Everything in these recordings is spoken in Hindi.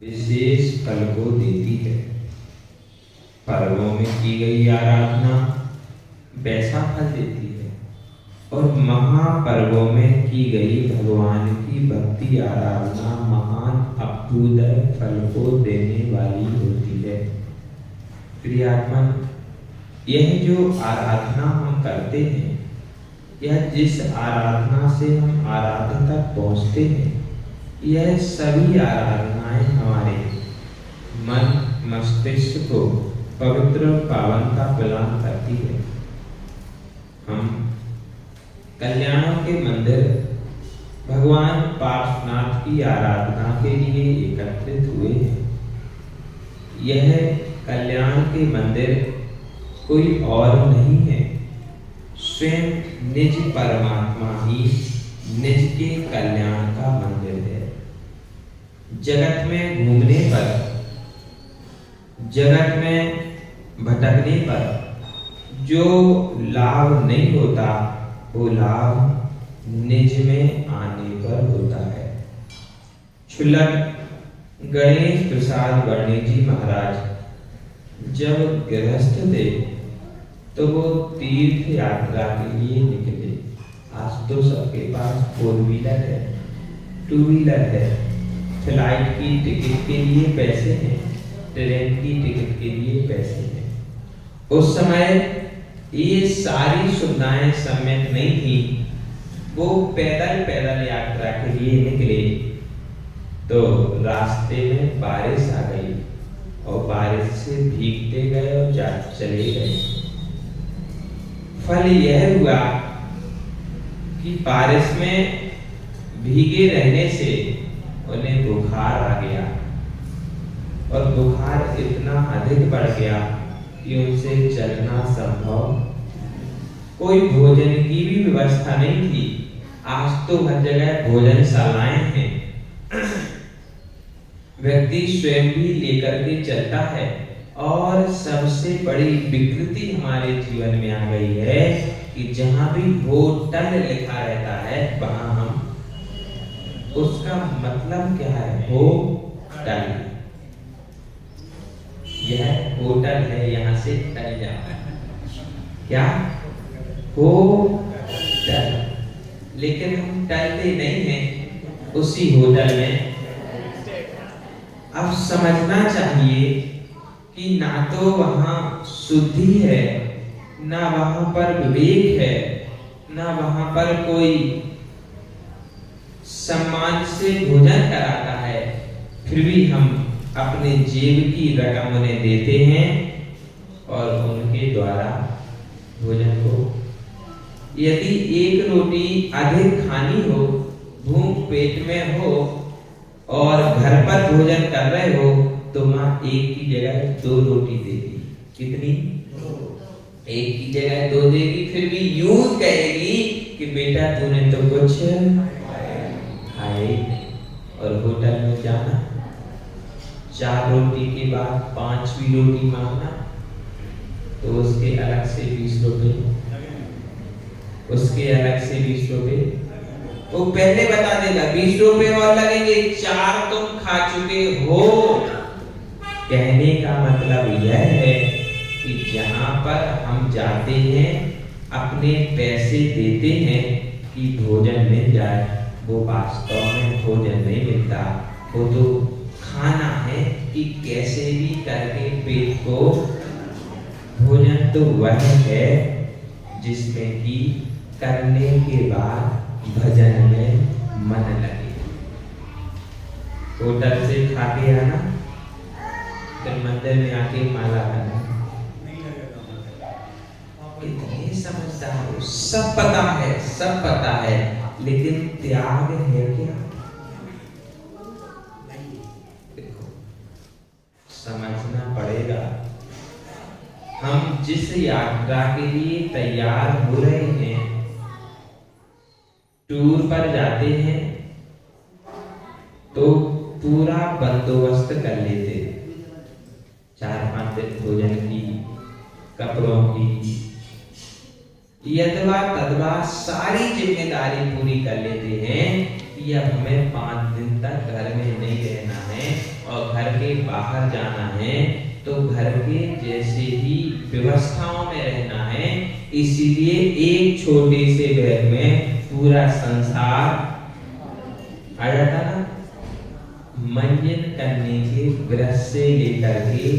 विशेष फल को देती है। पर्वों में की गई आराधना वैसा फल देती है और महापर्वों में की गई भगवान की भक्ति आराधना महान अभ्युदय फल को देने वाली होती है। प्रियात्मन, यह जो आराधना हम करते हैं, यह जिस आराधना से हम आराधना तक पहुंचते हैं, यह सभी आराधनाएं हमारे मन मस्तिष्क को पवित्र और पावनता प्रदान करती है। हम कल्याणों के मंदिर भगवान पार्श्वनाथ की आराधना के लिए एकत्रित हुए हैं। यह कल्याण के मंदिर कोई और नहीं है, स्वयं निज परमात्मा ही निज के कल्याण का मंदिर है। जगत में घूमने पर, जगत में भटकने पर जो लाभ नहीं होता, वो लाभ निज में आने पर होता है। क्षुल्लक गणेश प्रसाद वर्णी जी महाराज जब गृहस्थ थे तो वो तीर्थ यात्रा के लिए निकले। आज तो सबके पास 4 व्हीलर है, 2 व्हीलर है, फ्लाइट की टिकट के लिए पैसे हैं, ट्रेन की टिकट के लिए पैसे हैं। उस समय ये सारी सुविधाएं सम्यक नहीं थी। वो पैदल पैदल यात्रा के लिए निकले तो रास्ते में बारिश आ गई और बारिश से भीगते गए और चले गए। फल यह हुआ कि बारिश में भीगे रहने से उन्हें बुखार आ गया और बुखार इतना अधिक बढ़ गया कि उनसे चलना संभव, कोई भोजन की भी व्यवस्था नहीं थी। आज तो हर जगह भोजनशालाएं हैं, व्यक्ति स्वयं भी लेकर के चलता है। और सबसे बड़ी विकृति हमारे जीवन में आ गई है कि जहां भी होटल लिखा रहता है वहां हम, उसका मतलब क्या है? होटल, यह होटल है, यहां से टल जाता है। क्या? होटल। लेकिन हम टलते नहीं हैं उसी होटल में। अब समझना चाहिए कि ना तो वहां शुद्धि है, ना वहां पर विवेक है, ना वहां पर कोई सम्मान से भोजन कराता है। फिर भी हम अपने जेब की रकम उन्हें देते हैं और उनके द्वारा भोजन को, यदि एक रोटी अधिक खानी हो, भूख पेट में हो और घर पर भोजन कर रहे हो, तो माँ एक की जगह 2 रोटी देगी। कितनी? 1 की जगह 2 देगी। फिर भी यूं कहेगी कि बेटा तूने तो कुछ खाए। और होटल में जाना, 4 रोटी के बाद 5वीं रोटी मांगना, तो उसके अलग से 20 रुपए, उसके अलग से 20 रुपए। वो पहले बता देगा 20 रुपए और लगेंगे, 4 तुम खा चुके हो। कहने का मतलब यह है कि जहां पर हम जाते हैं, अपने पैसे देते हैं कि भोजन मिल जाए, वो वास्तव में भोजन नहीं मिलता। वो तो खाना है कि कैसे भी करके पेट को, भोजन तो वह है जिसमें कि करने के बाद भजन में मन लगे। होटल से खा के आना, फिर मंदिर में आके माला करना। इतने समझदार हो, सब पता है, सब पता है, लेकिन त्याग है क्या? देखो, समझना पड़ेगा। हम जिस यात्रा के लिए तैयार हो रहे हैं, टूर पर जाते हैं, तो पूरा बंदोबस्त कर लेते, 4-5 दिन भोजन की, कपड़ों की, यदवा तदवा सारी जिम्मेदारी पूरी कर लेते हैं कि अब हमें 5 दिन तक घर में नहीं रहना है और घर के बाहर जाना है तो घर के जैसे ही व्यवस्थाओं में रहना है। इसीलिए एक छोटे से बैग में पूरा संसार आ जाता ना। मंजन करने के ब्रश से लेकर के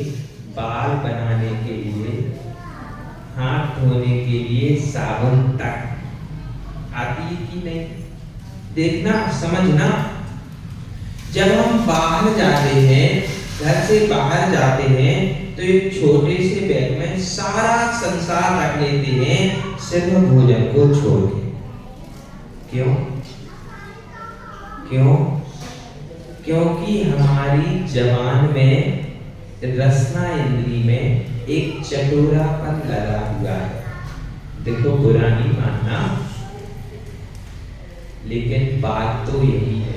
बाल बनाने के लिए, हाथ धोने के लिए साबुन तक आती है कि नहीं? देखना, समझना। जब हम बाहर जाते हैं, घर से बाहर जाते हैं, तो एक छोटे से बैग में सारा संसार रख लेते हैं, सिर्फ भोजन को छोड़ के। क्यों? क्यों? क्योंकि हमारी जबान में, रसना इंद्री में एक चटोरापन लगा हुआ है। देखो, बुरा नहीं मानना, लेकिन बात तो यही है।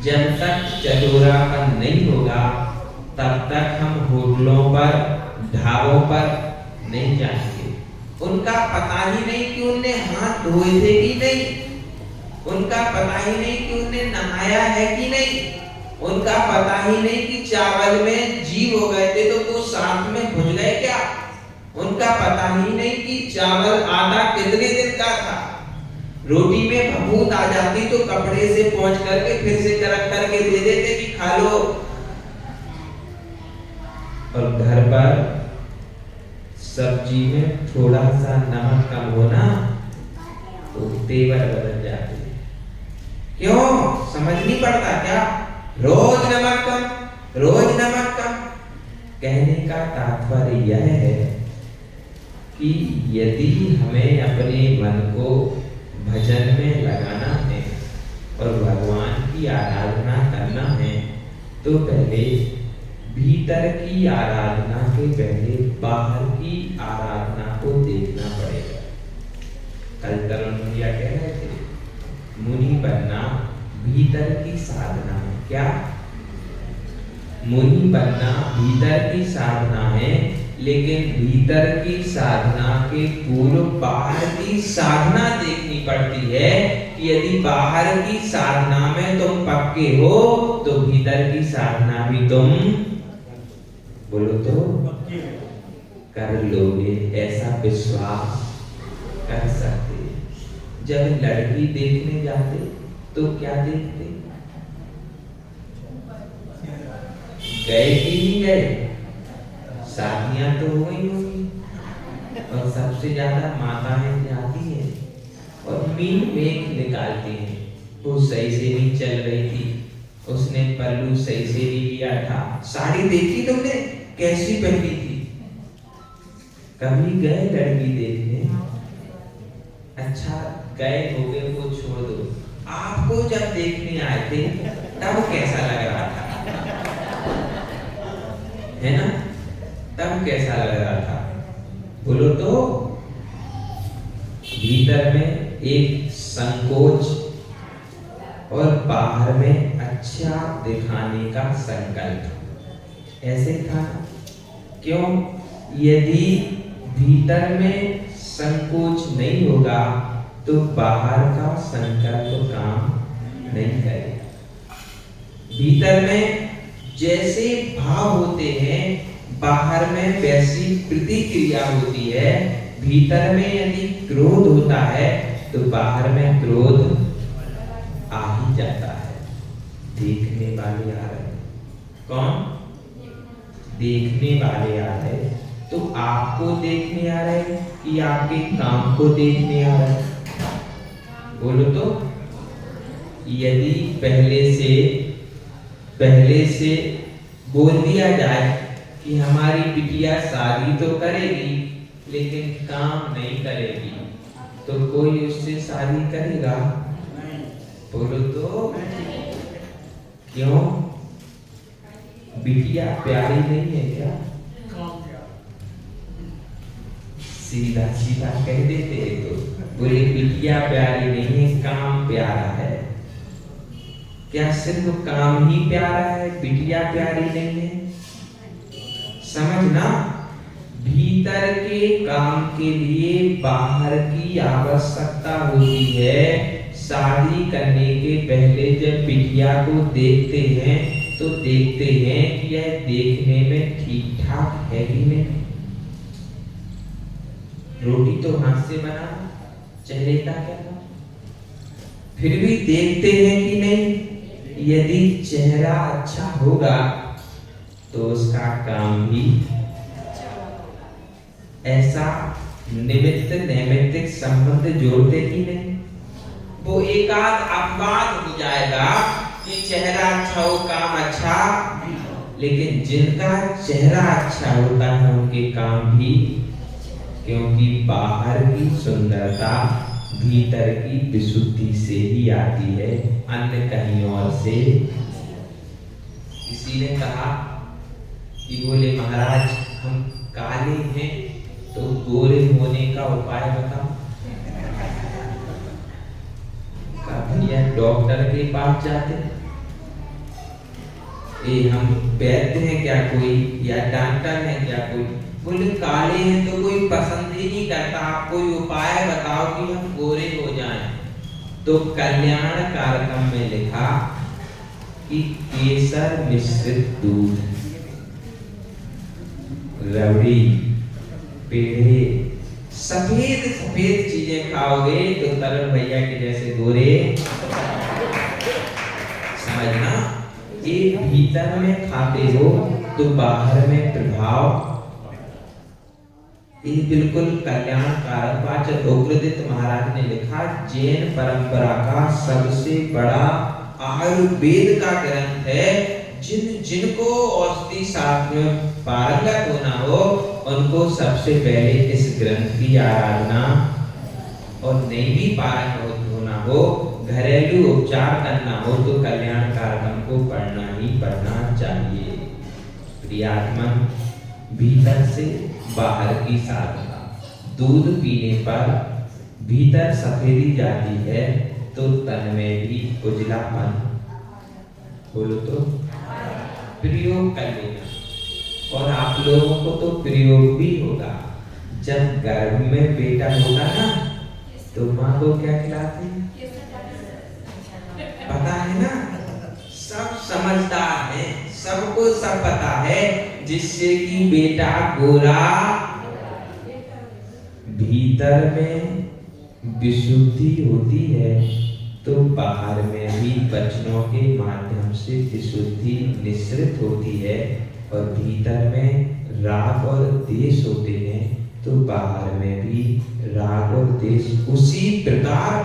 जब तक चटोरापन नहीं होगा तब तक हम होटलों पर, ढाबों पर नहीं जाएंगे। उनका पता ही नहीं कि उनने हाथ धोए थे कि नहीं, उनका पता ही नहीं कि उनने नहाया है कि नहीं, उनका पता ही नहीं कि चावल में जीव हो गए थे तो वो साथ में भुज गए क्या, उनका पता ही नहीं कि चावल आटा कितने दिन का था। रोटी में फफूंद आ जाती तो कपड़े से पोंछ करके फिर से करक करके दे देते कि खा लो। और घर पर सब्जी में थोड़ा सा नमक कम होना तो तेवर बदल जाते। क्यों? समझ नहीं पड़ता क्या? रोज नमक कम, रोज नमक कम। कहने का तात्पर्य यह है कि यदि हमें अपने मन को भजन में लगाना है और भगवान की आराधना करना है तो पहले भीतर की आराधना के पहले बाहर की आराधना को देखना पड़ेगा। कल तरुण भैया कह रहे थे, मुनि बनना भीतर की साधना है। क्या? मुनि बनना भीतर की साधना है, लेकिन भीतर की साधना के पूर्व बाहर की साधना देखनी पड़ती है कि यदि बाहर की साधना में तुम पक्के हो तो भीतर की साधना भी तुम, बोलो तो, कर लोगे। ऐसा विश्वास कर सकते। जब लड़की देखने जाते तो क्या देखते? गए कि नहीं गए? शादियां तो हो गई होंगी और सबसे ज्यादा माताएं जाती हैं और मीन मेघ निकालती हैं। वो सही से नहीं चल रही थी, उसने पल्लू सही से नहीं लिया था। साड़ी देखी तुमने कैसी पहनी थी? कभी गए लड़की देखने? अच्छा, गए हो गए, वो छोड़ दो। आपको जब देखने आए थे तब कैसा लग रहा था? है ना? तब कैसा लग रहा था? बोलो तो। भीतर में एक संकोच और बाहर में अच्छा दिखाने का संकल्प, ऐसे था। क्यों? यदि भीतर में संकोच नहीं होगा तो बाहर का संकल्प काम नहीं करेगा। भीतर में जैसे भाव होते हैं बाहर में वैसी प्रतिक्रिया होती है। भीतर में यदि क्रोध होता है तो बाहर में क्रोध आ ही जाता है। देखने वाले आ रहे, कौन? देखने वाले आ रहे। तो आपको देखने आ रहे कि आपके काम को देखने आ रहे? बोलो तो। यदि पहले से बोल दिया जाए कि हमारी बिटिया शादी तो करेगी लेकिन काम नहीं करेगी, तो कोई उससे शादी करेगा? बोलो तो। क्यों? बिटिया प्यारी नहीं है क्या? सीधा सीधा कह देते हैं तो बोले बिटिया प्यारी नहीं है, काम प्यारा है। क्या सिर्फ काम ही प्यारा है, बिटिया प्यारी नहीं है? समझना, भीतर के काम के लिए बाहर की आवश्यकता होती है। शादी करने के पहले जब बिटिया को देखते हैं तो देखते हैं कि यह देखने में ठीक ठाक है कि नहीं। रोटी तो हाथ से बना, चेहरे का क्या था? फिर भी देखते हैं कि नहीं। यदि चेहरा अच्छा होगा तो उसका काम भी ऐसा निमित्त नैमित्तिक संबंध जोड़ते कि नहीं। वो एकाध अपवाद हो जाएगा कि चेहरा अच्छा हो, काम अच्छा, लेकिन जिनका चेहरा अच्छा होता है उनके काम भी, क्योंकि बाहर की सुंदरता भीतर की विशुद्धि से ही आती है, अन्य कहीं और से। किसी ने कहा कि बोले महाराज हम काले हैं तो गोरे होने का उपाय बताओ। भैया डॉक्टर के पास जाते, हम वैद्य हैं क्या कोई, या डॉक्टर है क्या कोई? बोले काले हैं तो कोई पसंद ही नहीं करता, आप कोई उपाय बताओ कि हम गोरे हो जाएं। तो कल्याण कार्यक्रम में लिखा कि केसर मिश्रित दूध, रबड़ी, पेड़े, सफेद सफेद चीजें खाओगे तो तरुण भैया के जैसे गोरे। समझना, एक भीतर में खाते हो तो बाहर में प्रभाव। ये बिल्कुल कल्याणकारक वाचक उग्रदित्य महाराज ने लिखा, जैन परंपरा का सबसे बड़ा आयुर्वेद का ग्रंथ है। जिनको औषधि शास्त्र में पारंगत होना हो उनको सबसे पहले इस ग्रंथ की आराधना, और नहीं भी पारंगत होना हो, घरेलू उपचार करना हो तो कल्याणकारकम को पढ़ना ही पढ़ना चाहिए। प्रियात्मन, भीतर से बाहर की साधना। दूध पीने पर भीतर सफेदी जाती है तो तन में भी उजलापन, बोलो तो प्रयोग कर लेना। और आप लोगों को तो प्रयोग भी होगा, जब गर्भ में बेटा होगा ना तो माँ को क्या खिलाती है पता है ना। सब समझदार है, सबको सब पता है, जिससे कि बेटा गोरा, भीतर में विशुद्धि होती है तो बाहर में भी वचनों के माध्यम से विशुद्धि निश्रित होती है, और भीतर में राग और द्वेष होते हैं तो बाहर में भी राग और द्वेष उसी प्रकार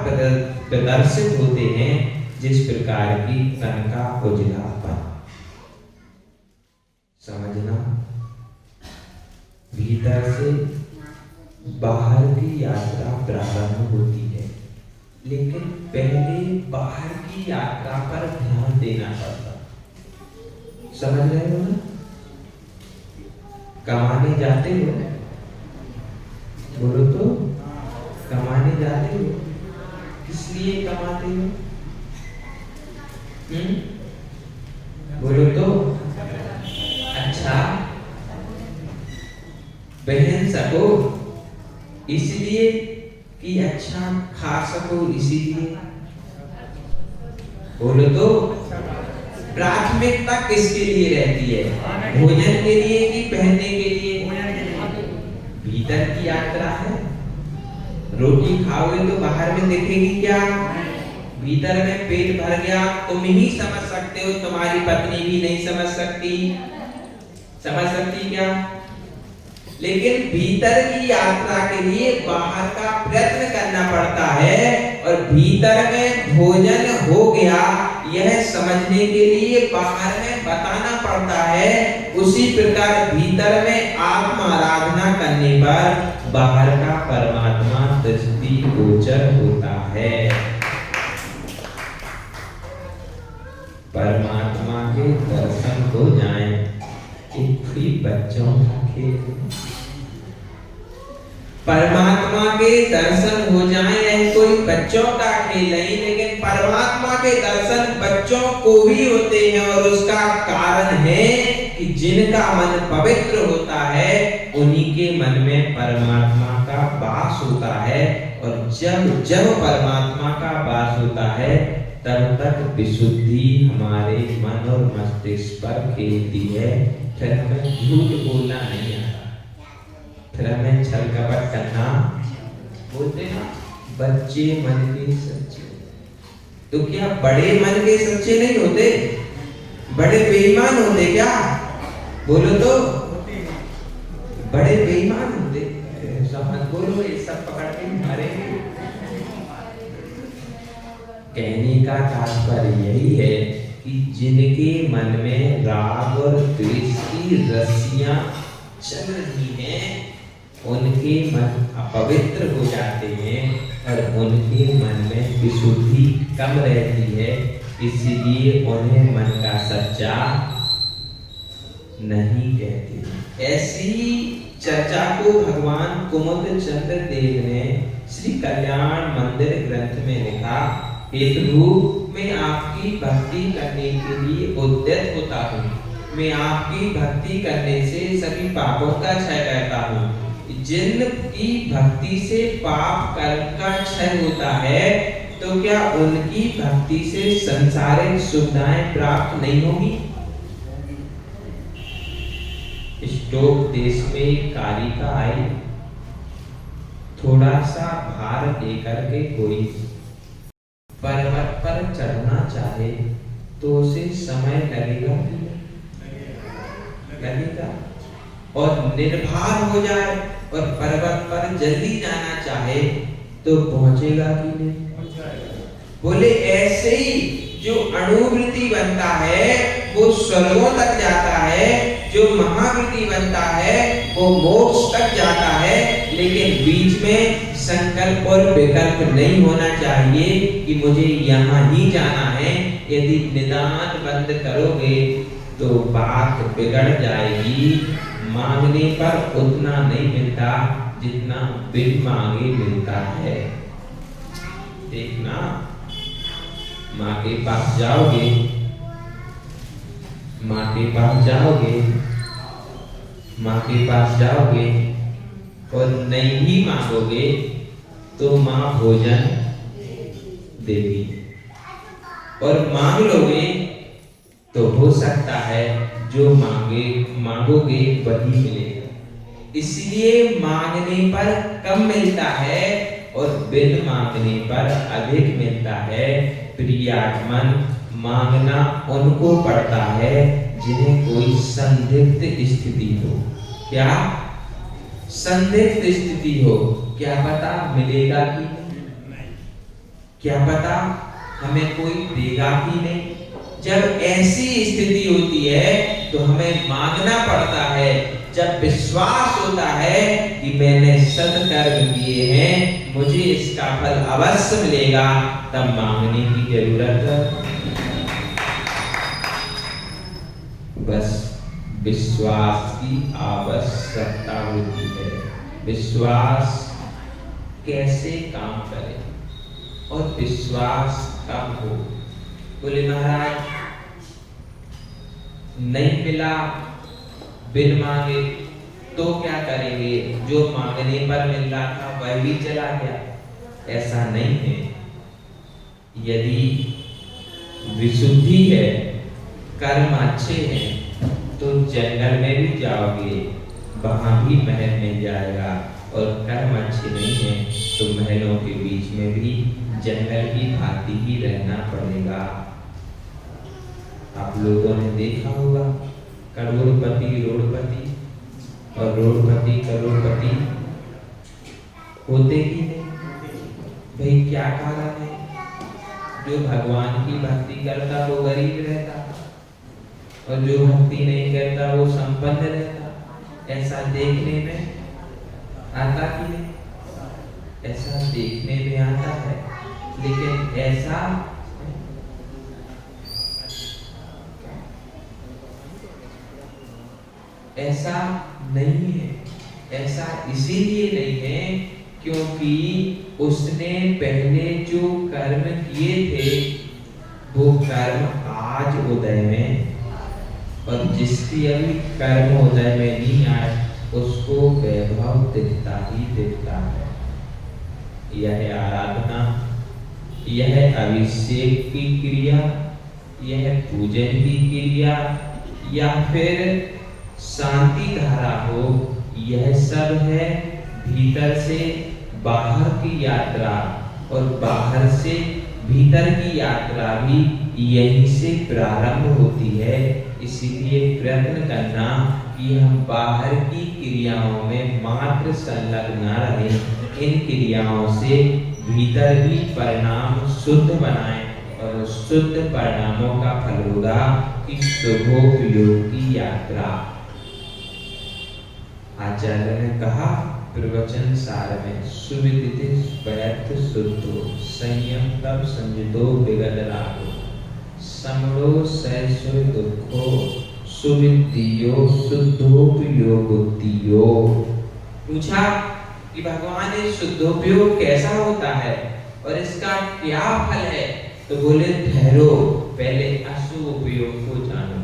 प्रदर्शित होते हैं जिस प्रकार की तन का उजलापन। समझना, भीतर से बाहर की यात्रा प्रारंभ होती है, लेकिन पहले बाहर की यात्रा पर ध्यान देना पड़ता। समझ रहे हो ना? कमाने जाते हो, बोलो तो कमाने जाते हो, किस लिए कमाते हो? बोलो तो। अच्छा, पहन सको इसलिए कि अच्छा खा सको इसीलिए? बोलो तो। प्राथमिकता किसके लिए रहती है? भोजन के लिए कि पहनने के लिए? भीतर की यात्रा है। रोटी खाओगे तो बाहर में दिखेगी क्या? भीतर में पेट भर गया तुम ही समझ सकते हो, तुम्हारी पत्नी भी नहीं समझ सकती। समझ सकती क्या? लेकिन भीतर की यात्रा के लिए बाहर का प्रयत्न करना पड़ता है, और भीतर में भोजन हो गया यह समझने के लिए बाहर में बताना पड़ता है। उसी प्रकार भीतर में आत्म आराधना करने पर बाहर का परमात्मा दृष्टि गोचर होता है। परमात्मा के दर्शन हो जाएं, कोई बच्चों का खेल। परमात्मा के दर्शन हो जाएं कोई बच्चों का खेल नहीं, लेकिन परमात्मा के दर्शन बच्चों को भी होते हैं, और उसका कारण है कि जिनका मन पवित्र होता है उन्हीं के मन में परमात्मा का वास होता है। और जब जब परमात्मा का वास होता है तब तक विशुद्धि हमारे मन और मस्तिष्क पर खेलती है, फिर हमें झूठ बोलना नहीं आता, फिर हमें छल कपट करना, बोलते ना बच्चे मन के सच्चे। तो क्या बड़े मन के सच्चे नहीं होते? बड़े बेईमान होते क्या? बोलो तो, बड़े बेईमान होते। समझ बोलो, ये सब पकड़ के मारेंगे। कहने का तात्पर्य यही है कि जिनके मन में राग और द्वेष की रस्सियां चल रही हैं, उनके मन अपवित्र हो जाते हैं और उनके मन में विशुद्धि कम रहती है, इसलिए उन्हें मन का सच्चा नहीं कहते। ऐसी चर्चा को भगवान कुमुद चंद्र देव ने श्री कल्याण मंदिर ग्रंथ में लिखा। एक रूप में आपकी भक्ति करने के लिए उद्यत होता हूँ, मैं आपकी भक्ति करने से सभी पापों का क्षय करता हूँ। जिन की भक्ति से पाप कर्म का क्षय होता है, तो क्या उनकी भक्ति से संसारिक सुविधाएं प्राप्त नहीं होगी? स्टोक देश में कारिका आई, थोड़ा सा भार लेकर के कोई पर्वत पर चढ़ना चाहे तो उसे समय लगेगा, लगेगा। और निर्भर हो जाए और पर्वत पर जल्दी जाना चाहे तो पहुंचेगा कि नहीं? बोले ऐसे ही जो अणुवृत्ति बनता है वो स्वर्गों तक जाता है, जो महावृत्ति बनता है वो मोक्ष तक जाता है, लेकिन बीच में संकल्प और विकल्प नहीं होना चाहिए कि मुझे यहाँ ही जाना है। यदि निदान बंद करोगे तो बात बिगड़ जाएगी। मांगने पर उतना नहीं मिलता जितना बिन मांगे मिलता है। देखना, माँ के पास जाओगे, माँ के पास जाओगे, माँ के पास जाओगे और नहीं मांगोगे तो माँ भोजन देगी, और मांग लोगे तो हो सकता है जो मांगोगे वही मिलेगा। इसलिए मांगने पर कम मिलता है और बिन मांगने पर अधिक मिलता है। प्रियात्मन, मांगना उनको पड़ता है जिन्हें कोई संदिग्ध स्थिति हो। क्या? संदिग्ध स्थिति हो। क्या पता मिलेगा कि नहीं, क्या पता हमें कोई देगा कि नहीं। जब ऐसी स्थिति होती है तो हमें मांगना पड़ता है। जब विश्वास होता है कि मैंने सत्कर्म किए हैं, मुझे इसका फल अवश्य मिलेगा, तब मांगने की जरूरत बस विश्वास की आवश्यकता होती है। विश्वास कैसे काम करे और विश्वास कब हो? बोले महाराज नहीं मिला बिन मांगे तो क्या करेंगे? जो मांगने पर मिल रहा था वह भी चला गया। ऐसा नहीं है। यदि विशुद्धि है, कर्म अच्छे हैं, तो जंगल में भी जाओगे वहां भी महल मिल जाएगा, और कर्म अच्छे नहीं है तो महलों के बीच में भी जंगल की भांति ही रहना पड़ेगा। आप लोगों ने देखा होगा करोड़पति रोड़पति और रोड़पति करोड़पति होते ही नहीं। भाई क्या कारण है? जो भगवान की भक्ति करता वो गरीब रहता और जो भक्ति नहीं करता वो संपन्न रहता। ऐसा देखने में आता कि नहीं? ऐसा देखने में आता है, लेकिन ऐसा नहीं है। ऐसा इसीलिए नहीं है क्योंकि उसने पहले जो कर्म किए थे वो कर्म आज उदय में, और जिसकी अभी कर्म उदय में नहीं आए उसको वैभव दिखता ही दिखता है। यह आराधना यह अभिषेक की क्रिया, यह पूजन की क्रिया या फिर शांति धारा हो, यह सब है भीतर से बाहर की यात्रा, और बाहर से भीतर की यात्रा भी यहीं से प्रारंभ होती है। इसीलिए प्रयत्न करना कि हम बाहर की क्रियाओं में मात्र संलग्न न रहें, इन क्रियाओं से भीतर भी परिणाम शुद्ध बनाएं, और शुद्ध परिणामों का फल होगा कि शुभोपयोग की यात्रा। आचार्य ने कहा प्रवचन सार में, सुविदिते व्यर्थ शुद्धो, संयम तब संजितो विगत रागो, समरो सहसो दुखो, सुविदियो शुद्धोपयोगोत्तियो। पूछा कि भगवान ये शुद्धोपयोग कैसा होता है और इसका क्या फल है? तो बोले ठहरो, पहले अशुभ उपयोग को जानो।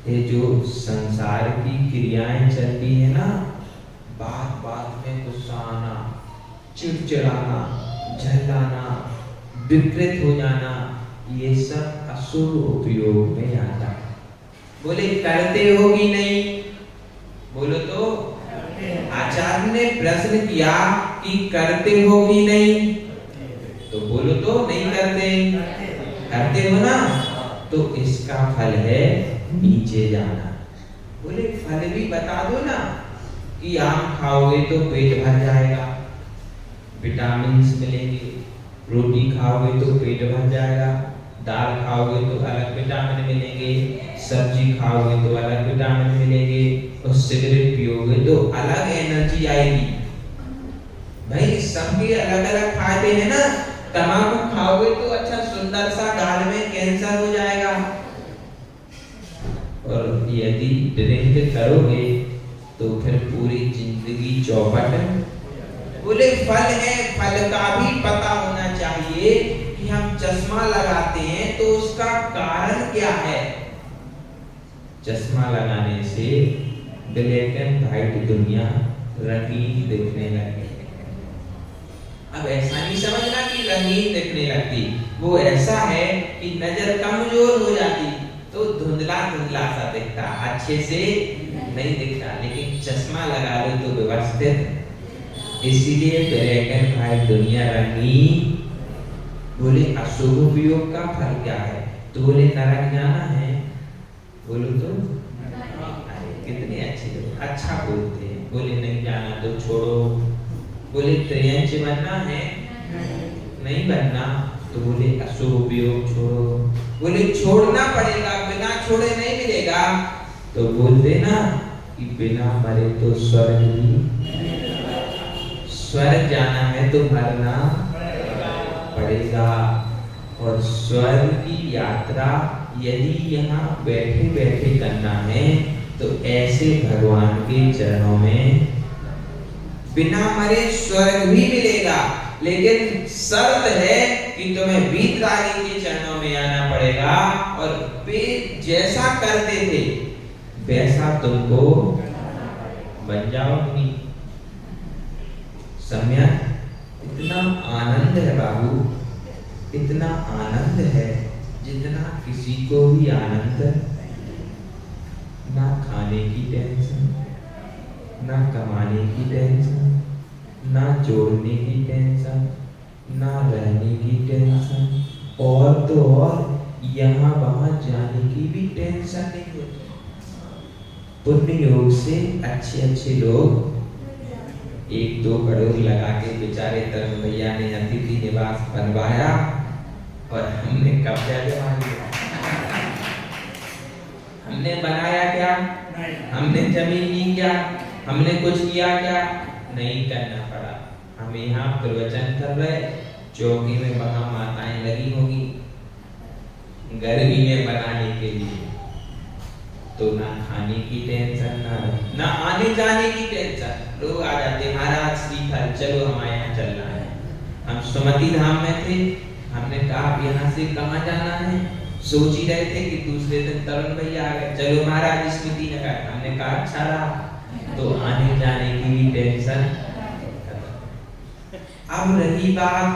ये जो संसार की क्रियाएं चलती है ना, बात बात में गुस्सा आना, चिड़चिड़ाना, झल्लाना, विकृत हो जाना, ये सब अशुभ उपयोग में आता है। बोले करते हो कि नहीं? बोलो तो। आचार्य ने प्रश्न किया कि करते हो कि नहीं? तो बोलो तो नहीं करते। करते हो ना? तो इसका फल है नीचे जाना। बोले फल भी बता दो ना, कि आम खाओगे तो पेट भर जाएगा, विटामिन्स मिलेंगे, रोटी खाओगे तो पेट भर जाएगा, दाल खाओगे तो अलग विटामिन मिलेंगे, सब्जी खाओगे तो अलग विटामिन मिलेंगे, और सिगरेट पियोगे तो अलग एनर्जी आएगी। भाई सबके अलग अलग फायदे हैं ना। तंबाकू खाओगे तो अच्छा सुंदर सा गाल में कैंसर हो जाएगा, और यदि ड्रिंक करोगे तो फिर पूरी जिंदगी चौपट। बोले फल है, फल का भी पता होना चाहिए कि हम चश्मा लगाते हैं तो उसका कारण क्या है। चश्मा लगाने से ब्लैक एंड व्हाइट दुनिया रंगीन दिखने लगे। अब ऐसा नहीं समझना कि रंगीन दिखने लगती, वो ऐसा है कि नजर कमजोर हो जाती तो धुंधला धुंधला सा दिखता, अच्छे से नहीं दिखता, लेकिन चश्मा लगा लो तो व्यवस्थित। इसीलिए ब्लैक एंड व्हाइट दुनिया रंगीन। बोले अशुभ उपयोग का फल क्या है? तो बोले नरक जाना है। बोलो तो। कितने अच्छे लोग अच्छा बोलते हैं। बोले नहीं जाना तो छोड़ो। बोले त्रियंच बनना है, नहीं बनना, तो बोले अशुभ उपयोग छोड़ो। बोले छोड़ना पड़ेगा, बिना छोड़े नहीं मिलेगा, तो बोल देना कि बिना मरे तो स्वर्ग भी, स्वर्ग जाना है तो मरना पड़ेगा। और स्वर्ग की यात्रा यदि यहाँ बैठे बैठे करना है तो ऐसे भगवान के चरणों में बिना मरे स्वर्ग भी मिलेगा, लेकिन शर्त है कि तुम्हें वीतरागी के चरणों में आना पड़ेगा, और वे जैसा करते थे वैसा तुमको बन जाओगी। सम्या इतना आनंद है बाबू, इतना आनंद है जितना किसी को भी आनंद। ना खाने की टेंशन, ना कमाने की टेंशन, ना जोड़ने की टेंशन, ना रहने की टेंशन, और तो और यहाँ वहाँ जाने की भी टेंशन नहीं होती। पुण्य योग से अच्छे अच्छे लोग 1-2 करोड़ लगा के बेचारे तरुण भैया ने अतिथि निवास बनवाया और हमने कब्जा जमा लिया। हमने बनाया क्या? हमने जमीन ली क्या? हमने कुछ किया क्या? नहीं करना पड़ा। हम यहाँ प्रवचन कर रहे, चौकी में वहां माताएं लगी होगी गर्मी में बनाने के लिए, तो ना खाने की टेंशन, ना आने जाने की टेंशन। लोग आ जाते, महाराज श्रीफल चलो हमारे यहाँ चलना है। हम सुमति धाम में थे, हमने कहा अब यहाँ से कहाँ जाना है, सोच ही रहे थे कि दूसरे दिन तरुण भैया आ गए, चलो महाराज स्मृति नगर। हमने कहा अच्छा रहा, तो आने जाने की भी टेंशन। अब रही बात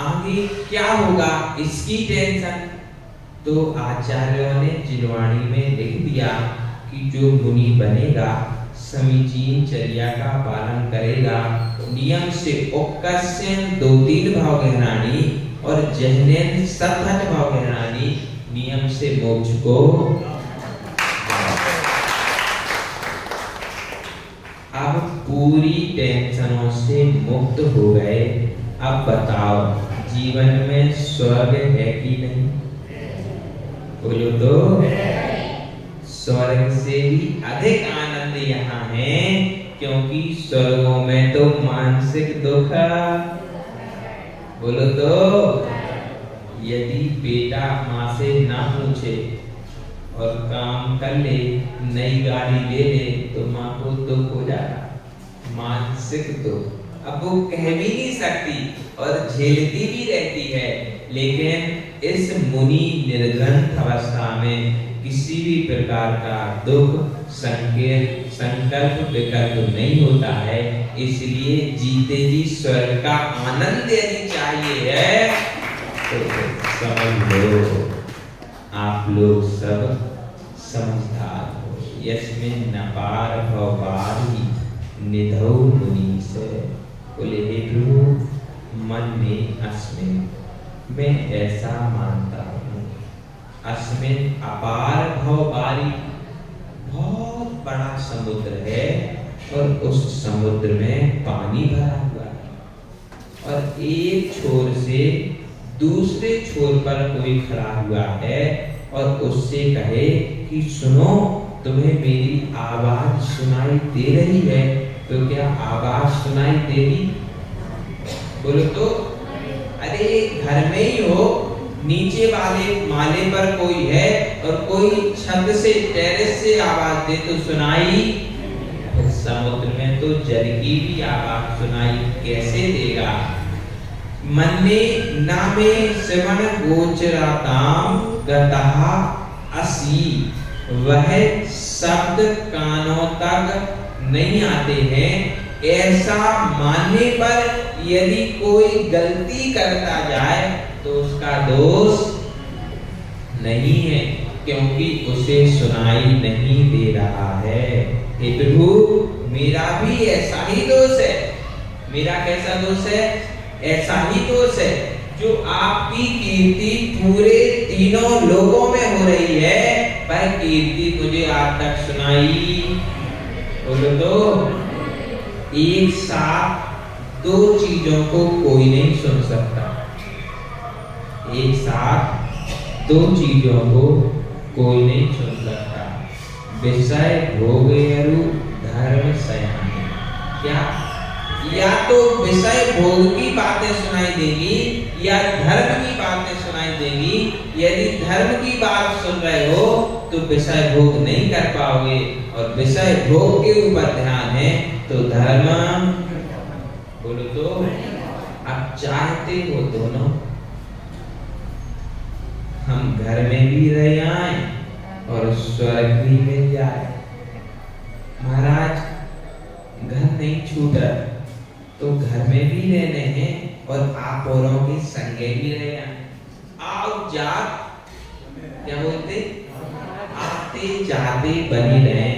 आगे क्या होगा इसकी टेंशन। तो आचार्यों ने जिनवाणी में लिख दिया कि जो मुनि बनेगा, समीचीन चर्या का पालन करेगा, नियम से ओक्कस्यन 2-3 भाव गहरानी और जहनेन 7-8 भाव गहरानी, नियम से मोक्ष को। अब पूरी टेंशनों से मुक्त हो गए। अब बताओ जीवन में स्वर्ग है कि नहीं? बोलो तो। स्वर्ग से भी अधिक आनंद यहाँ है, क्योंकि स्वर्गों में तो मानसिक दुख। बोलो तो। यदि बेटा माँ से ना पूछे और काम कर ले, नई गाड़ी ले ले, तो माँ को दुख हो जाता, मानसिक दुख। अब वो कह भी नहीं सकती और झेलती भी रहती है, लेकिन इस मुनि निर्ग्रंथ अवस्था में किसी भी प्रकार का दुख, संकल्प विकल्प नहीं होता है। इसलिए जीते जी स्वर्ग का आनंद यदि चाहिए है तो समझ लो, आप लोग सब समझदार हो। यस्मिन् न पार भव पारी निधौ मुनि से। बोले हे प्रभु, मन में अस्मिन्, मैं ऐसा मानता हूँ, अस्मिन् अपार भव पारी, बहुत बड़ा समुद्र है और उस समुद्र में पानी भरा हुआ है और एक छोर से दूसरे छोर पर कोई खड़ा हुआ है और उससे कहे कि सुनो, तुम्हें मेरी आवाज सुनाई दे रही है? तो क्या आवाज सुनाई देगी? बोलो तो। अरे घर में ही हो, नीचे वाले माले पर कोई है और कोई छत से, टेरेस से आवाज दे तो सुनाई। समुद्र में तो जल की भी आवाज सुनाई कैसे देगा? मन्ने नामे श्रवण गोचराताम गतः असि, वह शब्द कानों तक नहीं आते हैं। ऐसा मानने पर यदि कोई गलती करता जाए तो उसका दोष नहीं है, क्योंकि उसे सुनाई नहीं दे रहा है। हे प्रभु, मेरा भी ऐसा ही दोष है। मेरा कैसा दोष है? ऐसा ही दोष है जो आपकी कीर्ति पूरे तीनों लोगों में हो रही है, पर कीर्ति मुझे आज तक सुनाई। बोलो तो। एक साथ दो चीजों को कोई नहीं सुन सकता। एक साथ दो चीजों को कोई नहीं सुन सकता। विषय भोग धर्म सयाने। क्या? या तो विषय भोग की बातें सुनाई देगी या धर्म की बातें सुनाई देगी। यदि धर्म की बात सुन रहे हो तो विषय भोग नहीं कर पाओगे, और विषय भोग के ऊपर ध्यान है तो धर्म। बोलो तो। अब चाहते हो दोनों, हम घर में भी रह आए और स्वर्ग भी मिल जाए। महाराज, घर नहीं छूटा तो घर में भी रहने हैं और आप औरों के संगे भी रह आओ जात, क्या बोलते, आते जाते बनी रहे।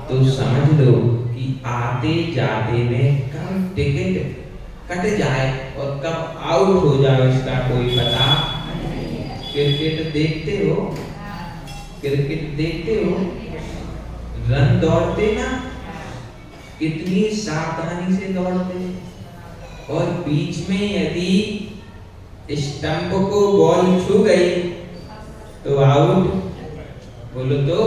तो समझ लो कि आते जाते में कब टिकट कट जाए और कब आउट हो जाए इसका कोई पता। क्रिकेट देखते हो? क्रिकेट देखते हो? रन दौड़ते ना, कितनी सावधानी से दौड़ते, और बीच में यदि स्टंप को बॉल छू गई तो आउट। बोलो तो।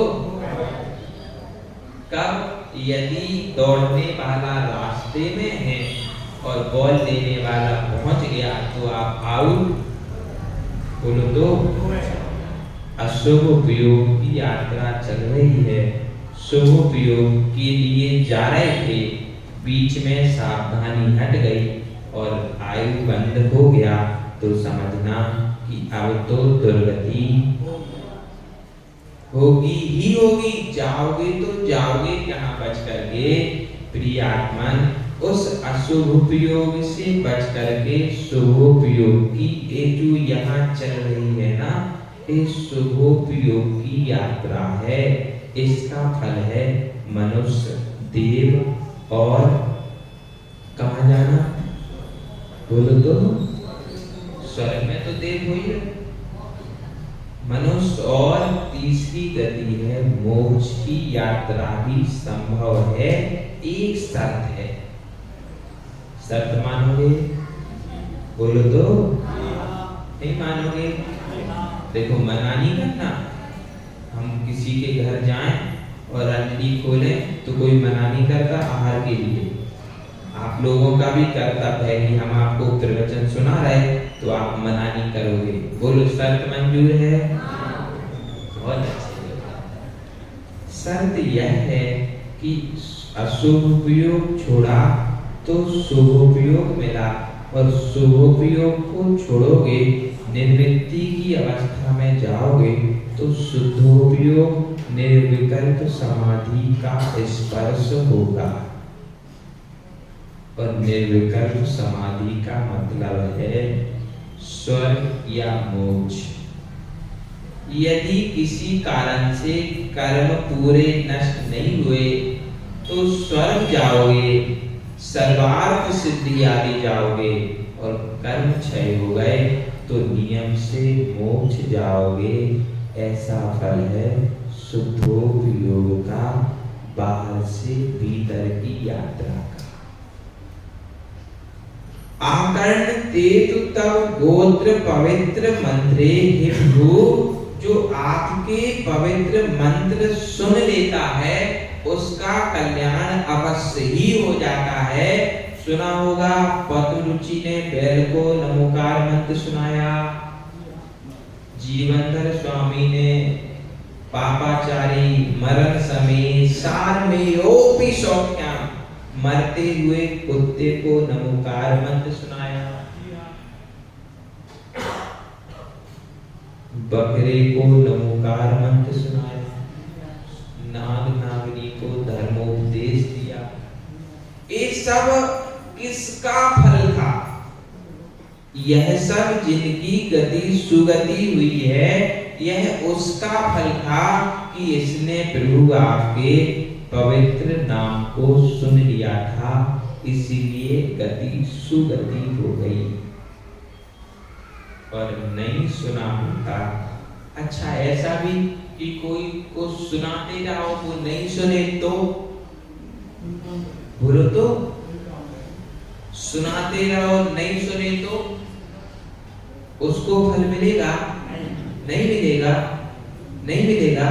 कब? यदि दौड़ने वाला रास्ते में है और बॉल देने वाला पहुंच गया तो आप आउट। बोलो तो। अशुभ उपयोग की यात्रा चल रही है, शुभ उपयोग के लिए जा रहे थे, बीच में सावधानी हट गई और आयु बंद हो गया, तो समझना कि अब तो दुर्गति होगी ही होगी। जाओगे तो जाओगे कहाँ बच करके? प्रिय आत्मन, उस अशुभोपयोग से बच करके शुभोपयोग की ये जो यहाँ चल रही है ना, ये शुभोपयोग की यात्रा है। इसका फल है मनुष्य, देव और कहाँ जाना? बोलो तो, स्वर्ग में तो देव हुई है, मनुष्य, और तीसरी गति है मोक्ष की यात्रा भी संभव है। एक शर्त है, शर्त मानोगे? बोलो तो, नहीं मानोगे? देखो, मना नहीं करना। हम किसी के घर जाएं और अंजलि खोलें तो कोई मना नहीं करता आहार के लिए। आप लोगों का भी कर्तव्य है कि हम आपको प्रवचन सुना रहे तो आप मना नहीं करोगे। बोलो, शर्त मंजूर है? बहुत अच्छी। शर्त यह है कि अशुभ उपयोग छोड़ा तो शुभोपयोग मिला, और शुभोपयोग को छोड़ोगे, निर्वृत्ति की अवस्था में जाओगे तो शुद्धोपयोग निर्विकल्प समाधि का स्पर्श होगा। और निर्विकल्प समाधि का मतलब है स्वर्ग या मोक्ष। यदि किसी कारण से कर्म पूरे नष्ट नहीं हुए तो स्वर्ग जाओगे, सर्वार्थ सिद्धि आदि जाओगे, और कर्म क्षय हो गए तो नियम से मोक्ष जाओगे। ऐसा फल है शुद्धोपयोग का, बाहर से भीतर की यात्रा का। आकर्ण तेतु तव गोत्र पवित्र मंत्रे हे प्रभु, जो आपके पवित्र मंत्र सुन लेता है उसका कल्याण अवश्य ही हो जाता है। सुना होगा, पतरुचि ने बैल को नमोकार मंत्र सुनाया, जीवनधर स्वामी ने पापाचारी मरण समय सार में ओपी सौख्याम, मरते हुए कुत्ते को नमोकार मंत्र सुनाया, बकरे को नमोकार मंत्र सुनाया, नाग नागनी को धर्मोपदेश दिया। ये सब किसका फल था? यह सब जिनकी गति सुगति हुई है, यह उसका फल था कि इसने प्रभु आपके पवित्र नाम को सुन लिया था, इसीलिए गति सुगति हो गई। और नहीं सुना होता, अच्छा ऐसा भी कि कोई को सुनाते जाओ वो नहीं सुने तो? बोलो तो, सुनाते रहो नहीं सुने तो उसको फल मिलेगा? नहीं मिलेगा, नहीं मिलेगा।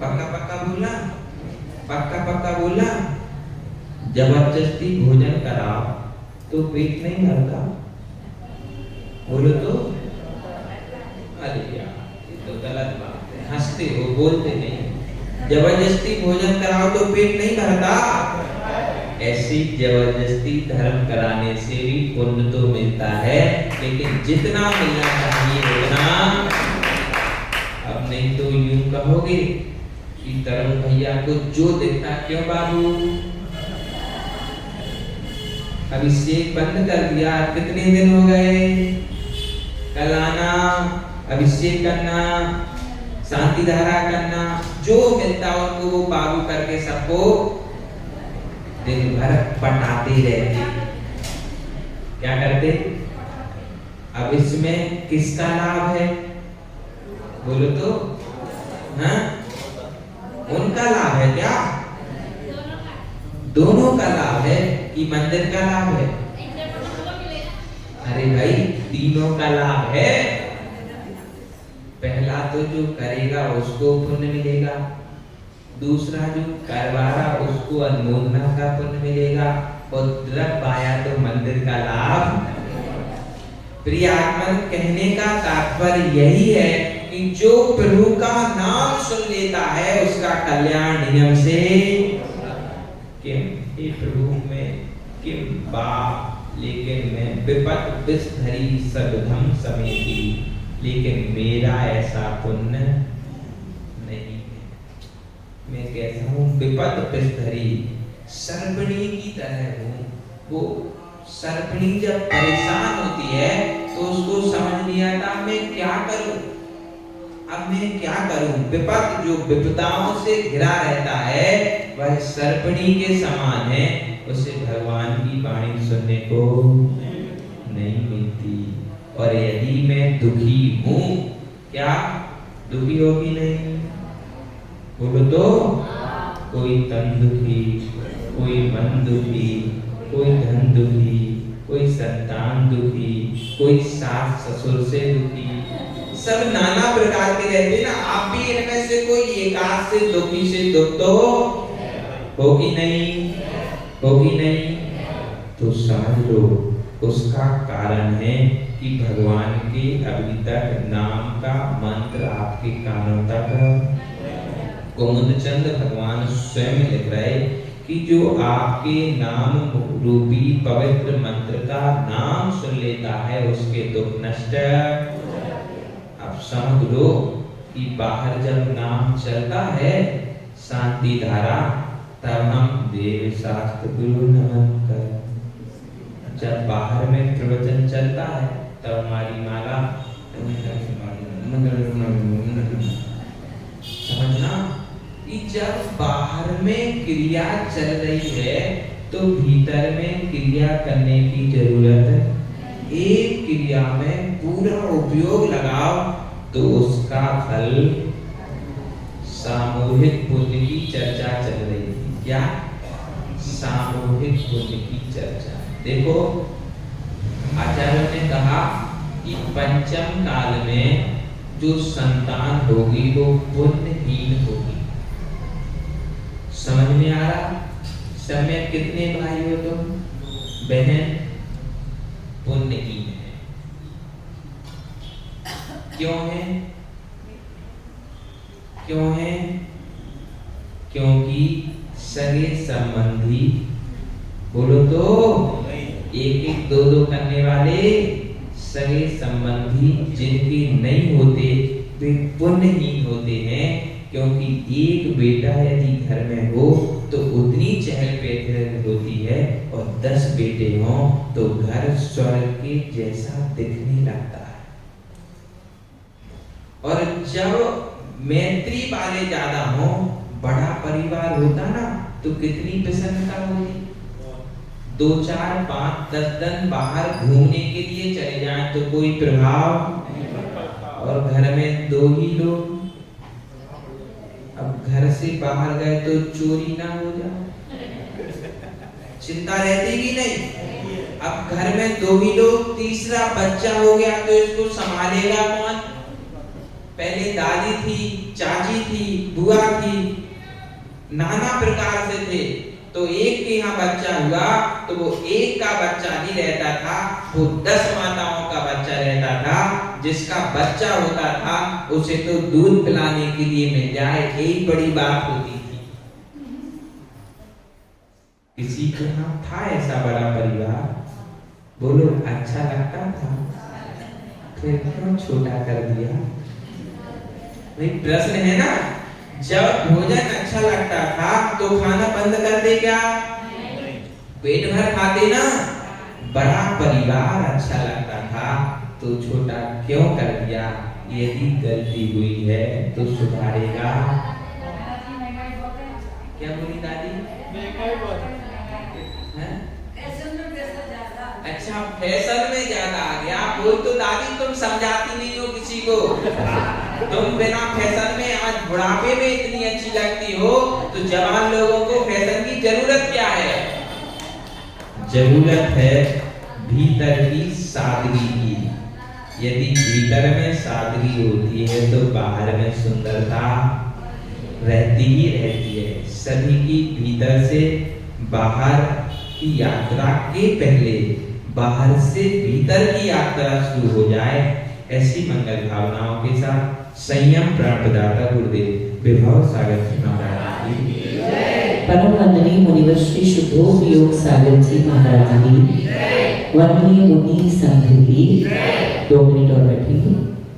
पक्का पक्का बोलना, पक्का पक्का बोलना। जबरदस्ती भोजन कराओ तो पेट नहीं भरता। बोलो तो। अरे यार, ये तो गलत बात है, हंसते हो, बोलते नहीं। जबरदस्ती भोजन कराओ तो पेट नहीं भरता। ऐसी जबरदस्ती धर्म कराने से भी पुण्य तो मिलता है, लेकिन जितना मिलना चाहिए उतना। अब नहीं तो यूं कहोगे कि तरुण भैया को जो दिखता, क्यों बाबू अभिषेक बंद कर दिया, कितने दिन हो गए? कल आना, अभिषेक करना, शांति धारा करना, जो मिलता उनको वो बाबू करके सबको दिन भर पटाते रहते। क्या करते? अब इसमें किसका लाभ है? बोलो तो। हाँ, उनका लाभ है क्या? दोनों का लाभ है कि मंदिर का लाभ है? अरे भाई, तीनों का लाभ है। पहला तो जो करेगा उसको पुण्य मिलेगा, दूसरा जो करवारा उसको अनुमोदना का पुण्य मिलेगा, और द्रव्य पाया तो मंदिर का लाभ। प्रिय आत्मन, कहने का तात्पर्य यही है कि जो प्रभु का नाम सुन लेता है उसका कल्याण नियम से। किम हे प्रभु में किम बा, लेकिन मैं विपत विस्धरी सगधम समेती, लेकिन मेरा ऐसा पुण्य नहीं है। मैं कैसा हूँ? विपत विस्धरी, सर्वणी की तरह हूँ। वो सर्पिणी जब परेशान होती है तो उसको समझ नहीं आता मैं क्या करूं, अब मैं क्या करूं। विपद जो विपदाओं से घिरा रहता है वह सर्पिणी के समान है, उसे भगवान की वाणी सुनने को नहीं मिलती। और यदि मैं दुखी हूं, क्या दुखी होगी नहीं? बोलो तो, कोई तन दुखी, कोई मन दुखी, कोई धन दुखी, कोई संतान दुखी, कोई सास ससुर से दुखी, सब नाना प्रकार के रहते ना। आप भी इनमें से कोई एकाध से दुखी से दुख तो होगी नहीं, होगी नहीं। तो समझ लो उसका कारण है कि भगवान के अभी तक नाम का मंत्र आपके कानों तक। कुमुद चंद भगवान स्वयं लिख रहे कि जो आपके नाम रूपी पवित्र मंत्र का नाम सुन लेता है उसके दुख नष्ट। अब समझ लो कि बाहर जब नाम चलता है शांति धारा, तब हम देव शास्त्र गुरु नमन कर। जब बाहर में प्रवचन चलता है तब हमारी माला समझना कि जब बाहर में क्रिया चल रही है तो भीतर में क्रिया करने की जरूरत है। एक क्रिया में पूरा उपयोग लगाओ तो उसका फल सामूहिक पुण्य की चर्चा चल रही थी। क्या? सामूहिक पुण्य की चर्चा। देखो आचार्यों ने कहा कि पंचम काल में जो संतान होगी वो पुण्यहीन होगी। समझ में आ रहा? सब में कितने भाई हो तुम? बहन पुण्यहीन है। क्यों है? क्यों है? क्योंकि सगे संबंधी, बोलो तो, एक एक दो दो करने वाले सगे संबंधी जिनके नहीं होते वे पुण्यहीन होते हैं। क्योंकि एक बेटा यदि घर में हो तो उतनी चहल पहल होती है, और 10 बेटे हों तो घर स्वर्ग के जैसा दिखने लगता है। और जब मैत्री वाले ज्यादा हो, बड़ा परिवार होता ना, तो कितनी प्रसन्नता होती। 2 4 5 10 दिन बाहर घूमने के लिए चले जाएं तो कोई प्रभाव, और घर में 2 ही लोग। अब घर से बाहर गए तो चोरी ना हो जाए, चिंता रहती कि नहीं? अब घर में 2 ही लोग, तीसरा बच्चा हो गया तो इसको संभालेगा कौन? पहले दादी थी, चाची थी, बुआ थी, नाना प्रकार से थे। तो एक के यहाँ बच्चा हुआ तो वो एक का बच्चा नहीं रहता था, वो 10 माताओं का बच्चा रहता था। जिसका बच्चा होता था उसे तो दूध पिलाने के लिए मिल जाए, एक बड़ी बात होती थी। किसी के यहाँ था ऐसा बड़ा परिवार? बोलो अच्छा लगता था? फिर क्यों छोटा कर दिया? भाई प्रश्न है ना। जब भोजन अच्छा लगता था तो खाना बंद कर दे क्या? पेट भर खाते ना। बड़ा परिवार अच्छा लगता था तो छोटा क्यों कर दिया? यदि गलती हुई है तो सुधारेगा। क्या बोली दादी? अच्छा फैशन में ज्यादा आ गया। बोल तो दादी तुम समझाती नहीं हो किसी को। तुम बिना फैशन में आज बुढ़ापे में इतनी अच्छी लगती हो, तो जवान लोगों को फैशन की जरूरत क्या है? जरूरत है भीतर की सादगी की। यदि भीतर में सादगी होती है तो बाहर में सुंदरता रहती ही रहती है। सभी की भीतर से बाहर की यात्रा के पहले बाहर से भीतर की यात्रा शुरू हो जाए, ऐसी मंगल भावनाओं के साथ संयम प्रदाता गुरुदेव विभव सागर जी महाराज की, परम वंदनीय मुनिवर श्री शुद्धोप योग सागर जी महाराज की, वंदनीय मुनि संघ की। 2 मिनट और बैठेंगे।